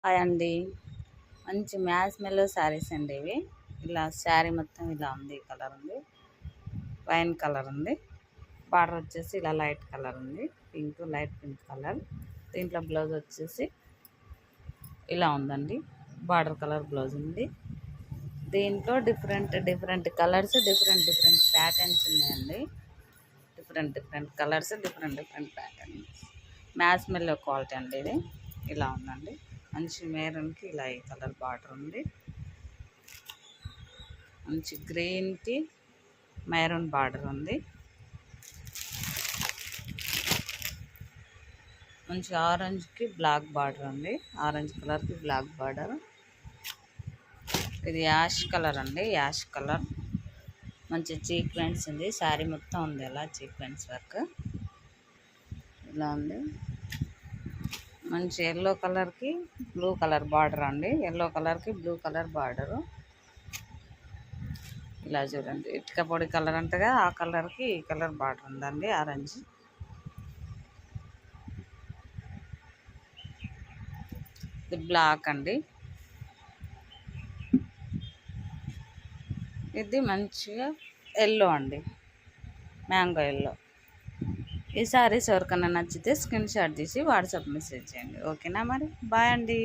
Hi అండి. మంచి match మెల్లో శారీస్ అండి ఇవి. ఇలా శారీ మొత్తం ఇలా ఉంది, కలర్ ఉంది, వైన్ కలర్ ఉంది. బార్డర్ వచ్చేసి ఇలా లైట్ కలర్ ఉంది, లైట్ పింక్ కలర్. దీంట్లో బ్లౌజ్ వచ్చేసి ఇలా ఉందండి, బార్డర్ కలర్ బ్లౌజ్ ఉంది. దీంట్లో డిఫరెంట్ కలర్స్, డిఫరెంట్ ప్యాటర్న్స్ ఉన్నాయండి. Different colours, different patterns. Match మెల్లో క్వాలిటీ అండి ఇది. ఇలా ఉందండి, మంచి మెరూన్కి ఇలా ఈ కలర్ బార్డర్ ఉంది. మంచి గ్రీన్కి మెరూన్ బార్డర్ ఉంది. మంచి ఆరెంజ్కి బ్లాక్ బార్డర్ ఉంది. ఆరెంజ్ కలర్కి బ్లాక్ బార్డర్. ఇది యాష్ కలర్ అండి, యాష్ కలర్. మంచి సీక్వెన్స్ ఉంది, శారీ మొత్తం ఉంది అలా సీక్వెన్స్ వర్క్. ఇలా ఉంది. మంచి ఎల్లో కలర్కి బ్లూ కలర్ బార్డర్ అండి, ఎల్లో కలర్కి బ్లూ కలర్ బార్డరు. ఇలా చూడండి, ఇటుక పొడి కలర్ అంటగా ఆ కలర్కి ఈ కలర్ బార్డర్ ఉందండి, ఆరెంజ్. ఇది బ్లాక్ అండి. ఇది మంచిగా ఎల్లో అండి, మ్యాంగో ఎల్లో. ఈ సారీస్ ఎవరికైనా నచ్చితే స్క్రీన్ షాట్ తీసి వాట్సాప్ మెసేజ్ చేయండి. ఓకేనా మరి, బాయ్ అండి.